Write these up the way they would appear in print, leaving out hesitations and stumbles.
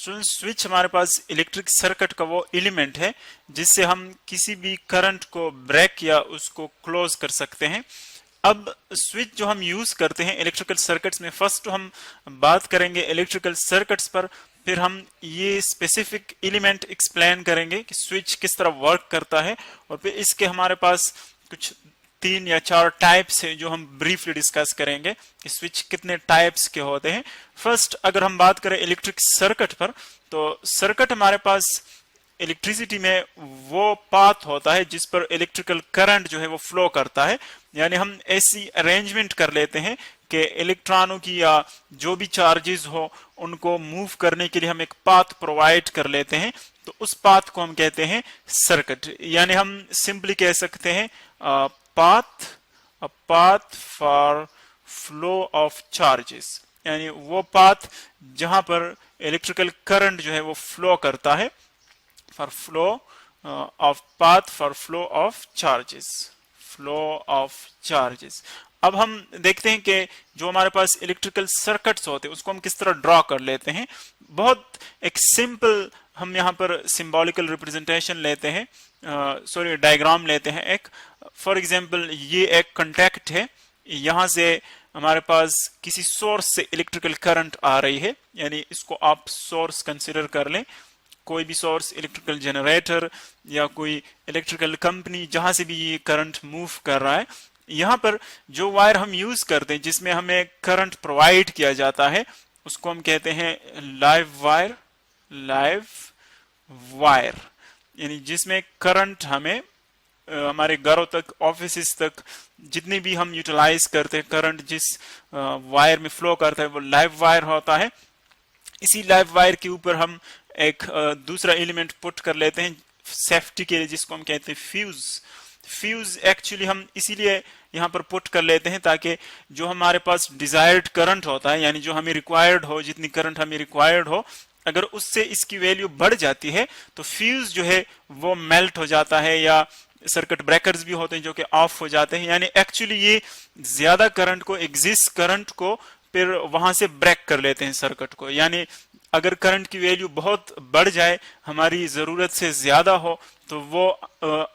Switch हमारे पास electric circuit का वो एलिमेंट है जिससे हम किसी भी करंट को ब्रेक या उसको क्लोज कर सकते हैं। अब स्विच जो हम यूज करते हैं इलेक्ट्रिकल सर्किट्स में, फर्स्ट हम बात करेंगे इलेक्ट्रिकल सर्किट्स पर, फिर हम ये स्पेसिफिक एलिमेंट एक्सप्लेन करेंगे कि स्विच किस तरह वर्क करता है, और फिर इसके हमारे पास कुछ 3 या 4 टाइप्स है जो हम ब्रीफली डिस्कस करेंगे कि स्विच कितने टाइप्स के होते हैं। फर्स्ट अगर हम बात करें इलेक्ट्रिक सर्किट पर, तो सर्किट हमारे पास इलेक्ट्रिसिटी में वो पाथ होता है जिस पर इलेक्ट्रिकल करंट जो है वो फ्लो करता है। यानी हम ऐसी अरेंजमेंट कर लेते हैं कि इलेक्ट्रॉनों की या जो भी चार्जेस हो उनको मूव करने के लिए हम एक पाथ प्रोवाइड कर लेते हैं, तो उस पाथ को हम कहते हैं सर्किट। यानी हम सिंपली कह सकते हैं path for flow of charges, यानी वो पाथ जहां पर इलेक्ट्रिकल करंट जो है वो फ्लो करता है, for flow of path for flow of charges. अब हम देखते हैं कि जो हमारे पास इलेक्ट्रिकल सर्किट्स होते हैं उसको हम किस तरह ड्रॉ कर लेते हैं। बहुत एक सिंपल हम यहाँ पर सिंबॉलिकल रिप्रेजेंटेशन लेते हैं, डायग्राम लेते हैं एक। फॉर एग्जांपल ये एक कॉन्टैक्ट है, यहाँ से हमारे पास किसी सोर्स से इलेक्ट्रिकल करंट आ रही है, यानी इसको आप सोर्स कंसिडर कर लें, कोई भी सोर्स, इलेक्ट्रिकल जनरेटर या कोई इलेक्ट्रिकल कंपनी, जहां से भी ये करंट मूव कर रहा है। यहाँ पर जो वायर हम यूज करते हैं जिसमें हमें करंट प्रोवाइड किया जाता है उसको हम कहते हैं लाइव वायर, यानी जिसमें करंट हमें हमारे घरों तक, ऑफिस तक जितनी भी हम यूटिलाइज करते हैं, करंट जिस वायर में फ्लो करता है वो लाइव वायर होता है। इसी लाइव वायर के ऊपर हम एक दूसरा एलिमेंट पुट कर लेते हैं सेफ्टी के लिए, जिसको हम कहते हैं फ्यूज एक्चुअली हम इसीलिए यहाँ पर पुट कर लेते हैं ताकि जो हमारे पास डिजायर्ड करंट होता है, यानी जो हमें रिक्वायर्ड हो, जितनी करंट हमें रिक्वायर्ड हो, अगर उससे इसकी वैल्यू बढ़ जाती है तो फ्यूज जो है वो मेल्ट हो जाता है, या सर्किट ब्रेकर्स भी होते हैं जो कि ऑफ हो जाते हैं। यानी एक्चुअली ये ज्यादा करंट को, एग्जिस्ट करंट को फिर वहां से ब्रेक कर लेते हैं सर्किट को। यानी अगर करंट की वैल्यू बहुत बढ़ जाए, हमारी जरूरत से ज्यादा हो, तो वो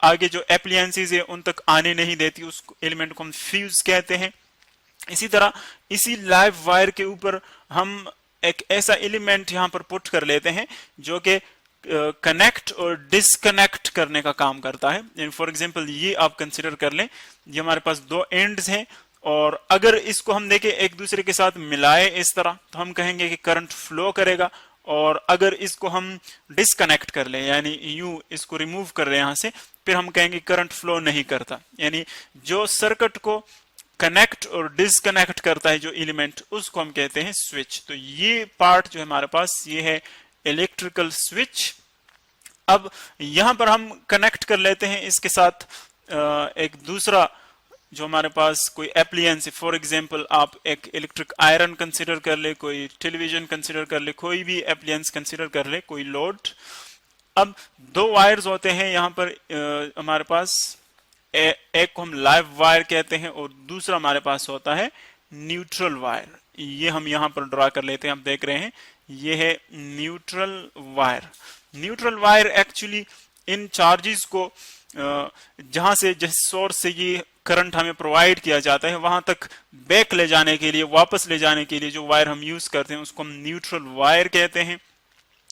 आगे जो एप्लायंसेस है उन तक आने नहीं देती, उस एलिमेंट को हम फ्यूज कहते हैं। इसी तरह इसी लाइव वायर के ऊपर हम एक ऐसा एलिमेंट यहाँ पर पुट कर लेते हैं जो कि कनेक्ट और डिसकनेक्ट करने का काम करता है। फॉर एग्जांपल ये आप कंसिडर कर लें, ये हमारे पास 2 एंड्स हैं, और अगर इसको हम देखें एक दूसरे के साथ मिलाए इस तरह, तो हम कहेंगे कि करंट फ्लो करेगा। और अगर इसको हम डिसकनेक्ट कर लें, यानी यूं इसको रिमूव कर लें यहाँ से, फिर हम कहेंगे करंट फ्लो नहीं करता। यानी जो सर्किट को कनेक्ट और डिसकनेक्ट करता है जो एलिमेंट, उसको हम कहते हैं स्विच। तो ये पार्ट जो है हमारे पास, ये है इलेक्ट्रिकल स्विच। अब यहां पर हम कनेक्ट कर लेते हैं इसके साथ एक दूसरा जो हमारे पास कोई एप्लियंस है। फॉर एग्जांपल आप एक इलेक्ट्रिक आयरन कंसिडर कर ले, कोई टेलीविजन कंसिडर कर ले, कोई भी एप्लियंस कंसिडर कर ले, कोई लोड। अब 2 वायर्स होते हैं यहाँ पर हमारे पास, एक को हम लाइव वायर कहते हैं और दूसरा हमारे पास होता है न्यूट्रल वायर। ये हम यहाँ पर ड्रा कर लेते हैं, आप देख रहे हैं ये है neutral wire. Neutral wire actually in charges को जहां से, जिस सोर्स से ये करंट हमें प्रोवाइड किया जाता है, वहां तक बैक ले जाने के लिए, वापस ले जाने के लिए जो वायर हम यूज करते हैं उसको हम न्यूट्रल वायर कहते हैं।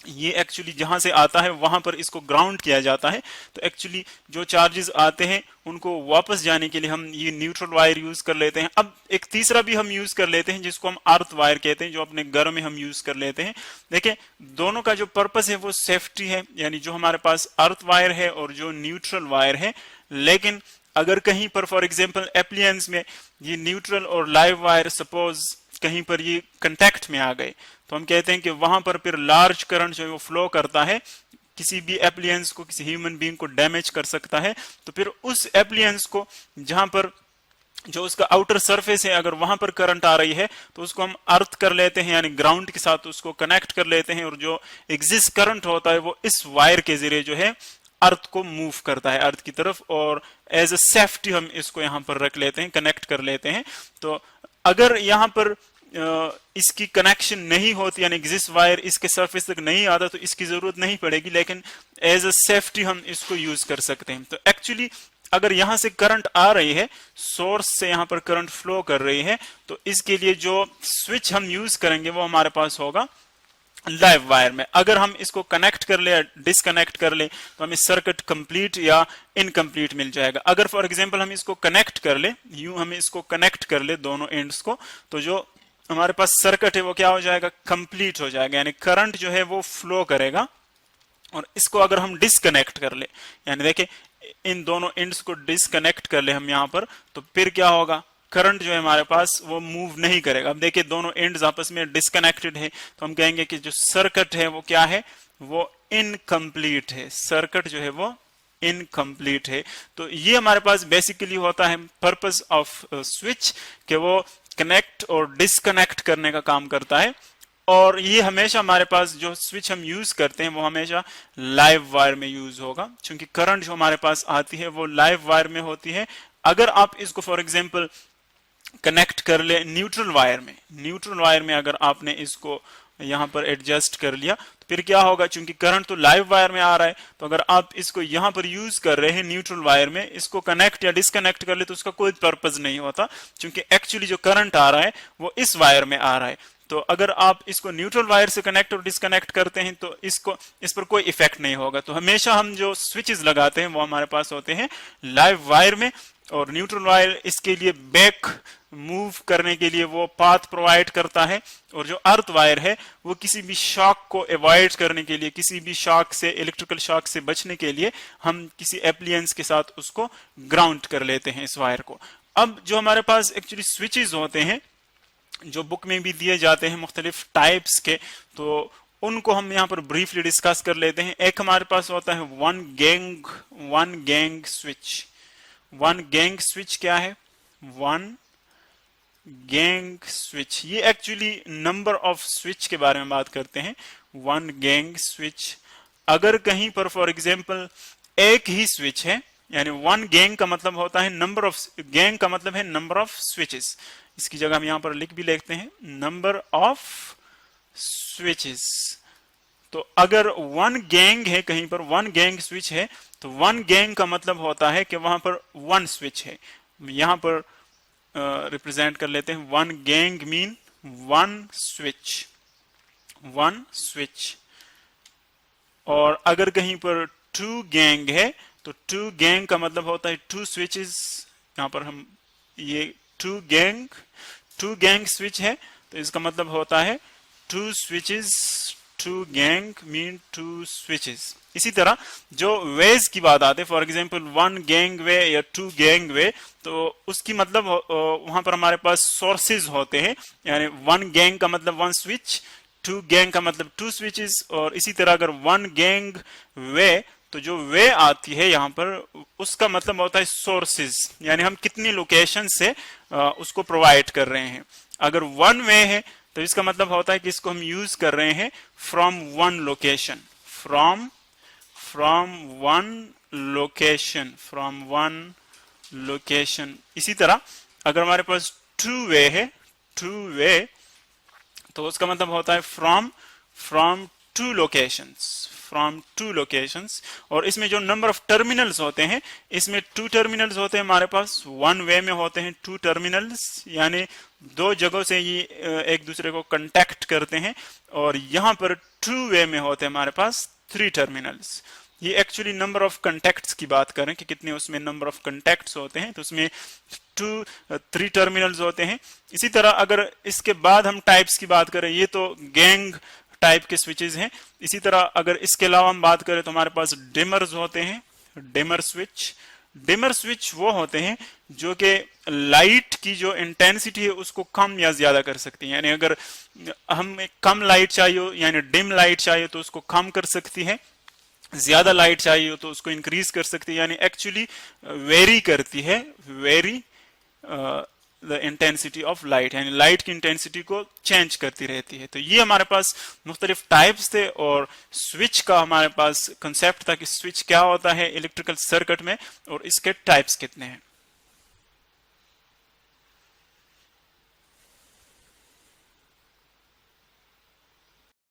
ये एक्चुअली जहां से आता है वहां पर इसको ग्राउंड किया जाता है, तो एक्चुअली जो चार्जेस आते हैं उनको वापस जाने के लिए हम ये न्यूट्रल वायर यूज कर लेते हैं। अब एक तीसरा भी हम यूज कर लेते हैं जिसको हम अर्थ वायर कहते हैं, जो अपने घर में हम यूज कर लेते हैं। देखिए दोनों का जो पर्पस है वो सेफ्टी है, यानी जो हमारे पास अर्थ वायर है और जो न्यूट्रल वायर है। लेकिन अगर कहीं पर फॉर एग्जांपल एप्लियंस में ये न्यूट्रल और लाइव वायर सपोज कहीं पर ये कांटेक्ट में आ गए, तो हम कहते हैं कि वहां पर फिर लार्ज करंट जो है वो फ्लो करता है, किसी भी एप्लियंस को, किसी ह्यूमन बीइंग को डैमेज कर सकता है। तो फिर उस एप्लियंस को जहां पर जो उसका आउटर सरफेस है, अगर वहां पर करंट आ रही है तो उसको हम अर्थ कर लेते हैं, यानी ग्राउंड के साथ उसको कनेक्ट कर लेते हैं, और जो एग्जिस्ट करंट होता है वो इस वायर के जरिए जो है अर्थ को मूव करता है अर्थ की तरफ, और एज अ सेफ्टी हम इसको यहाँ पर रख लेते हैं, कनेक्ट कर लेते हैं। तो अगर यहाँ पर इसकी कनेक्शन नहीं होती, यानी जिस वायर इसके सरफेस तक नहीं आता तो इसकी जरूरत नहीं पड़ेगी, लेकिन एज अ सेफ्टी हम इसको यूज कर सकते हैं। तो एक्चुअली अगर यहां से करंट आ रही है, सोर्स से यहां पर करंट फ्लो कर रही है, तो इसके लिए जो स्विच हम यूज करेंगे वो हमारे पास होगा लाइव वायर में। अगर हम इसको कनेक्ट कर ले, डिसकनेक्ट कर ले, तो हमें सर्किट कंप्लीट या इनकम्प्लीट मिल जाएगा। अगर फॉर एग्जांपल हम इसको कनेक्ट कर ले, यूं हम इसको कनेक्ट कर ले दोनों एंड्स को, तो जो हमारे पास सर्किट है वो क्या हो जाएगा, कंप्लीट हो जाएगा, यानी करंट जो है वो फ्लो करेगा। और इसको अगर हम डिसकनेक्ट कर ले, यानी देखिए इन दोनों एंड्स को डिसकनेक्ट कर ले हम यहां पर, तो फिर क्या होगा, करंट जो है हमारे पास वो मूव नहीं करेगा। अब देखिए दोनों एंड्स आपस में डिस्कनेक्टेड है, तो हम कहेंगे कि जो सर्किट है वो क्या है, वो इनकम्प्लीट है, सर्किट जो है वो इनकम्प्लीट है। तो ये हमारे पास बेसिकली होता है पर्पस ऑफ स्विच, कि वो कनेक्ट और डिस्कनेक्ट करने का काम करता है। और ये हमेशा हमारे पास जो स्विच हम यूज करते हैं वो हमेशा लाइव वायर में यूज होगा, क्योंकि करंट जो हमारे पास आती है वो लाइव वायर में होती है। अगर आप इसको फॉर एग्जांपल कनेक्ट कर ले न्यूट्रल वायर में, न्यूट्रल वायर में अगर आपने इसको यहां पर एडजस्ट कर लिया, तो फिर क्या होगा, क्योंकि करंट तो लाइव वायर में आ रहा है, तो अगर आप इसको यहां पर यूज कर रहे हैं न्यूट्रल वायर में, इसको कनेक्ट या डिस्कनेक्ट कर ले तो उसका कोई पर्पज नहीं होता, क्योंकि एक्चुअली जो करंट आ रहा है वो इस वायर में आ रहा है। तो अगर आप इसको न्यूट्रल वायर से कनेक्ट और डिस्कनेक्ट करते हैं तो इस पर कोई इफेक्ट नहीं होगा। तो हमेशा हम जो स्विचेस लगाते हैं वो हमारे पास होते हैं लाइव वायर में, और न्यूट्रल वायर इसके लिए बैक मूव करने के लिए वो पाथ प्रोवाइड करता है, और जो अर्थ वायर है वो किसी भी शॉक को अवॉइड करने के लिए, किसी भी शॉक से, इलेक्ट्रिकल शॉक से बचने के लिए हम किसी एप्लियंस के साथ उसको ग्राउंड कर लेते हैं इस वायर को। अब जो हमारे पास एक्चुअली स्विचेस होते हैं जो बुक में भी दिए जाते हैं मुख्तलिफ टाइप्स के, तो उनको हम यहाँ पर ब्रीफली डिस्कस कर लेते हैं। एक हमारे पास होता है one gang switch. One gang switch क्या है, वन गैंग स्विच, ये एक्चुअली नंबर ऑफ स्विच के बारे में बात करते हैं। वन गैंग स्विच, अगर कहीं पर फॉर एग्जांपल एक ही स्विच है, यानी वन गैंग का मतलब होता है नंबर ऑफ, गैंग का मतलब है नंबर ऑफ स्विचेस, इसकी जगह हम यहां पर लिख भी लेते हैं नंबर ऑफ स्विचेस। तो अगर वन गैंग है, कहीं पर वन गैंग स्विच है, तो वन गैंग का मतलब होता है कि वहां पर वन स्विच है। यहां पर रिप्रेजेंट कर लेते हैं, one gang mean one switch, one switch. और अगर कहीं पर टू गैंग है, तो टू गैंग का मतलब होता है टू स्विचेस। यहां पर हम ये टू गैंग स्विच है, तो इसका मतलब होता है two switches, two gang mean two switches. इसी तरह जो वेज की बात आती है, for example one gang way या टू गैंग वे, तो उसकी मतलब वहां पर हमारे पास सोर्सेज होते हैं, यानी वन गैंग का मतलब वन स्विच, टू गैंग का मतलब टू स्विचेस। और इसी तरह अगर वन गैंग वे, तो जो वे आती है यहां पर उसका मतलब होता है सोर्सेज, यानी हम कितनी लोकेशन से उसको प्रोवाइड कर रहे हैं। अगर वन वे है तो इसका मतलब होता है कि इसको हम यूज कर रहे हैं from one location, from one location. इसी तरह अगर हमारे पास टू वे है, टू वे, तो उसका मतलब होता है फ्रॉम टू लोकेशंस। और इसमें जो नंबर ऑफ टर्मिनल्स होते हैं, इसमें टू टर्मिनल्स होते हैं हमारे पास, वन वे में होते हैं टू टर्मिनल्स, यानी दो जगहों से ये एक दूसरे को कांटेक्ट करते हैं। और यहां पर टू वे में होते हैं हमारे पास थ्री टर्मिनल्स। ये एक्चुअली नंबर ऑफ कंटेक्ट्स की बात करें कि कितने उसमें नंबर ऑफ कंटेक्ट्स होते हैं, तो उसमें थ्री टर्मिनल्स होते हैं। इसी तरह अगर इसके बाद हम टाइप्स की बात करें, ये तो गैंग टाइप के स्विचेस हैं। इसी तरह अगर इसके अलावा हम बात करें तो हमारे पास डिमर्स होते हैं, डिमर स्विच वो होते हैं जो कि लाइट की जो इंटेंसिटी है उसको कम या ज्यादा कर सकती है। यानी अगर हमें कम लाइट चाहिए, यानी डिम लाइट चाहिए, तो उसको कम कर सकती है, ज्यादा लाइट चाहिए तो उसको इंक्रीज कर सकती है, यानी एक्चुअली वेरी करती है, very the intensity of light, यानी लाइट की इंटेंसिटी को चेंज करती रहती है। तो ये हमारे पास मुख्तलिफ टाइप्स थे, और स्विच का हमारे पास कंसेप्ट था कि स्विच क्या होता है इलेक्ट्रिकल सर्किट में और इसके टाइप्स कितने हैं।